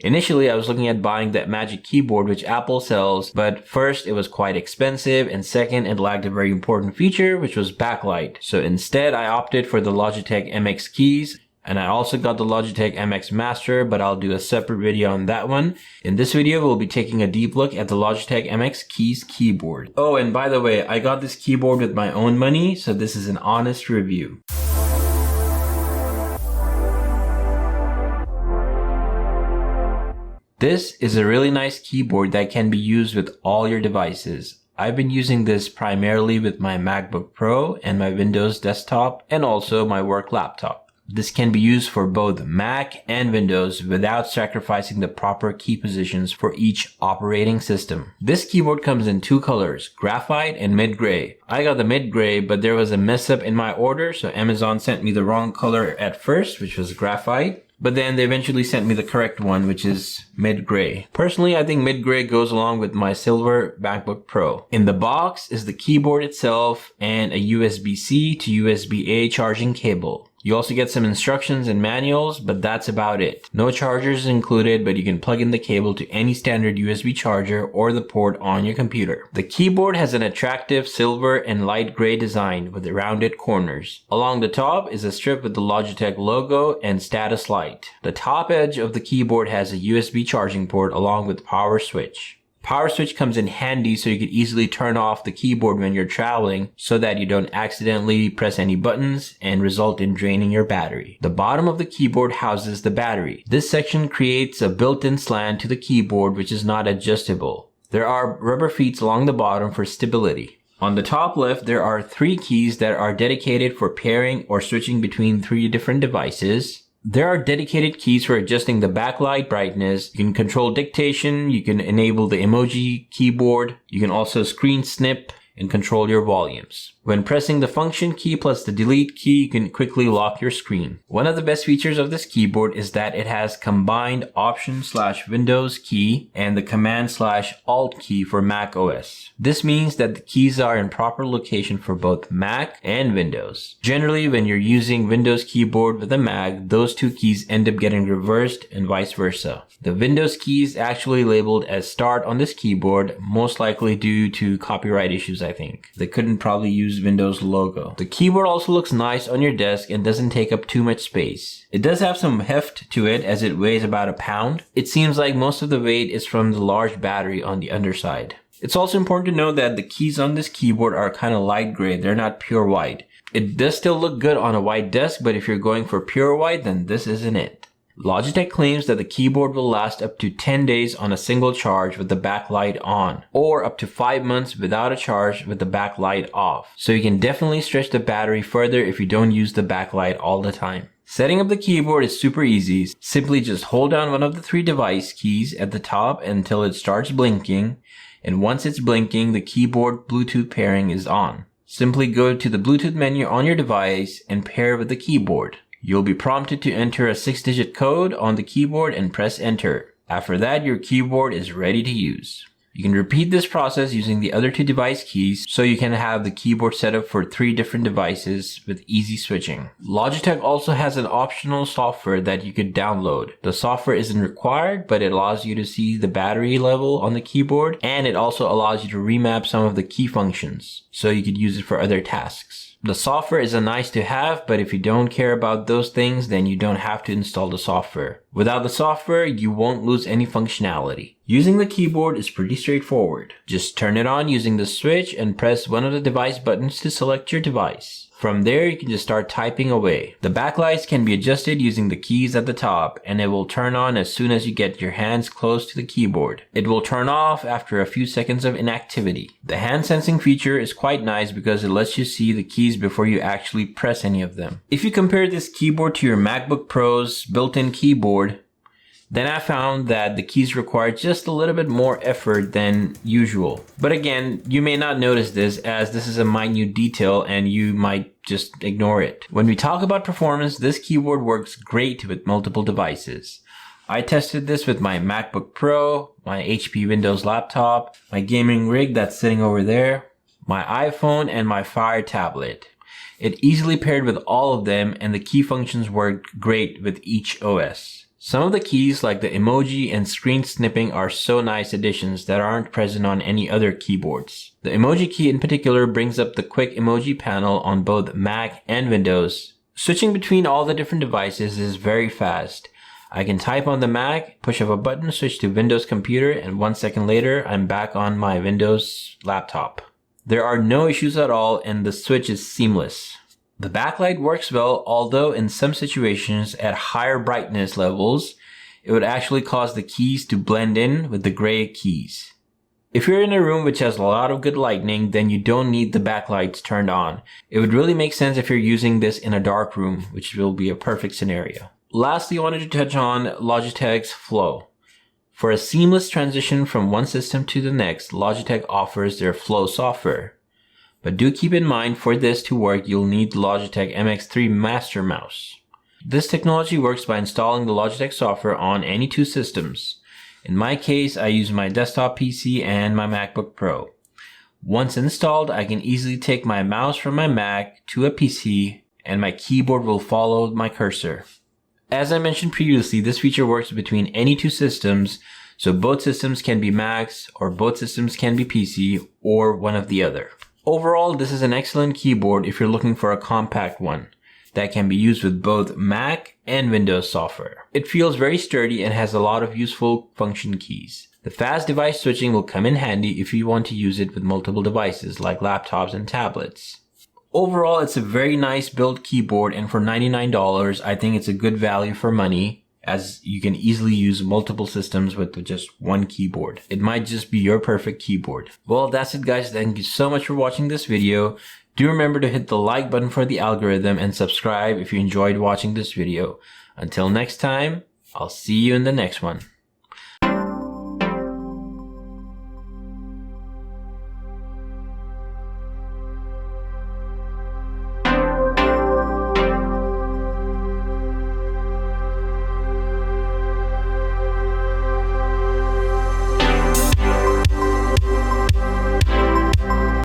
Initially, I was looking at buying that Magic Keyboard which Apple sells, but first it was quite expensive, and second it lacked a very important feature which was backlight. So instead I opted for the Logitech MX Keys, and I also got the Logitech MX Master, but I'll do a separate video on that one. In this video, we'll be taking a deep look at the Logitech MX Keys keyboard. Oh, and by the way, I got this keyboard with my own money, so this is an honest review. This is a really nice keyboard that can be used with all your devices. I've been using this primarily with my MacBook Pro and my Windows desktop, and also my work laptop. This can be used for both Mac and Windows without sacrificing the proper key positions for each operating system. This keyboard comes in two colors, graphite and mid-gray. I got the mid-gray, but there was a mess up in my order, so Amazon sent me the wrong color at first, which was graphite. But then they eventually sent me the correct one, which is mid-gray. Personally, I think mid-gray goes along with my silver MacBook Pro. In the box is the keyboard itself and a USB-C to USB-A charging cable. You also get some instructions and manuals, but that's about it. No chargers included, but you can plug in the cable to any standard USB charger or the port on your computer. The keyboard has an attractive silver and light gray design with rounded corners. Along the top is a strip with the Logitech logo and status light. The top edge of the keyboard has a USB charging port along with power switch. Power switch comes in handy so you can easily turn off the keyboard when you're traveling so that you don't accidentally press any buttons and result in draining your battery. The bottom of the keyboard houses the battery. This section creates a built-in slant to the keyboard which is not adjustable. There are rubber feet along the bottom for stability. On the top left, there are 3 keys that are dedicated for pairing or switching between 3 different devices. There are dedicated keys for adjusting the backlight brightness. You can control dictation, you can enable the emoji keyboard, you can also screen snip and control your volumes. When pressing the function key plus the delete key, you can quickly lock your screen. One of the best features of this keyboard is that it has combined Option/Windows key and the Command/Alt key for Mac OS. This means that the keys are in proper location for both Mac and Windows. Generally, when you're using Windows keyboard with a Mac, those 2 keys end up getting reversed and vice versa. The Windows key is actually labeled as Start on this keyboard, most likely due to copyright issues, I think. They couldn't probably use Windows logo. The keyboard also looks nice on your desk and doesn't take up too much space. It does have some heft to it as it weighs about a pound. It seems like most of the weight is from the large battery on the underside. It's also important to know that the keys on this keyboard are kind of light gray. They're not pure white. It does still look good on a white desk, but if you're going for pure white, then this isn't it. Logitech claims that the keyboard will last up to 10 days on a single charge with the backlight on, or up to 5 months without a charge with the backlight off. So you can definitely stretch the battery further if you don't use the backlight all the time. Setting up the keyboard is super easy. Simply just hold down one of the 3 device keys at the top until it starts blinking, and once it's blinking, the keyboard Bluetooth pairing is on. Simply go to the Bluetooth menu on your device and pair with the keyboard. You'll be prompted to enter a 6-digit code on the keyboard and press enter. After that, your keyboard is ready to use. You can repeat this process using the other 2 device keys so you can have the keyboard set up for 3 different devices with easy switching. Logitech also has an optional software that you could download. The software isn't required, but it allows you to see the battery level on the keyboard, and it also allows you to remap some of the key functions so you could use it for other tasks. The software is a nice to have, but if you don't care about those things, then you don't have to install the software. Without the software, you won't lose any functionality. Using the keyboard is pretty straightforward. Just turn it on using the switch and press one of the device buttons to select your device. From there, you can just start typing away. The backlights can be adjusted using the keys at the top, and it will turn on as soon as you get your hands close to the keyboard. It will turn off after a few seconds of inactivity. The hand sensing feature is quite nice because it lets you see the keys before you actually press any of them. If you compare this keyboard to your MacBook Pro's built-in keyboard, then I found that the keys require just a little bit more effort than usual. But again, you may not notice this as this is a minute detail and you might just ignore it. When we talk about performance, this keyboard works great with multiple devices. I tested this with my MacBook Pro, my HP Windows laptop, my gaming rig that's sitting over there, my iPhone, and my Fire tablet. It easily paired with all of them and the key functions worked great with each OS. Some of the keys like the emoji and screen snipping are so nice additions that aren't present on any other keyboards. The emoji key in particular brings up the quick emoji panel on both Mac and Windows. Switching between all the different devices is very fast. I can type on the Mac, push up a button, switch to Windows computer, and 1 second later, I'm back on my Windows laptop. There are no issues at all and the switch is seamless. The backlight works well, although in some situations at higher brightness levels, it would actually cause the keys to blend in with the gray keys. If you're in a room which has a lot of good lighting, then you don't need the backlights turned on. It would really make sense if you're using this in a dark room, which will be a perfect scenario. Lastly, I wanted to touch on Logitech's Flow. For a seamless transition from one system to the next, Logitech offers their Flow software. But do keep in mind, for this to work, you'll need the Logitech MX3 Master Mouse. This technology works by installing the Logitech software on any two systems. In my case, I use my desktop PC and my MacBook Pro. Once installed, I can easily take my mouse from my Mac to a PC and my keyboard will follow my cursor. As I mentioned previously, this feature works between any two systems, so both systems can be Macs or both systems can be PC or one of the other. Overall, this is an excellent keyboard if you're looking for a compact one that can be used with both Mac and Windows software. It feels very sturdy and has a lot of useful function keys. The fast device switching will come in handy if you want to use it with multiple devices like laptops and tablets. Overall, it's a very nice built keyboard, and for $99, I think it's a good value for money, as you can easily use multiple systems with just one keyboard. It might just be your perfect keyboard. Well, that's it guys. Thank you so much for watching this video. Do remember to hit the like button for the algorithm and subscribe if you enjoyed watching this video. Until next time, I'll see you in the next one.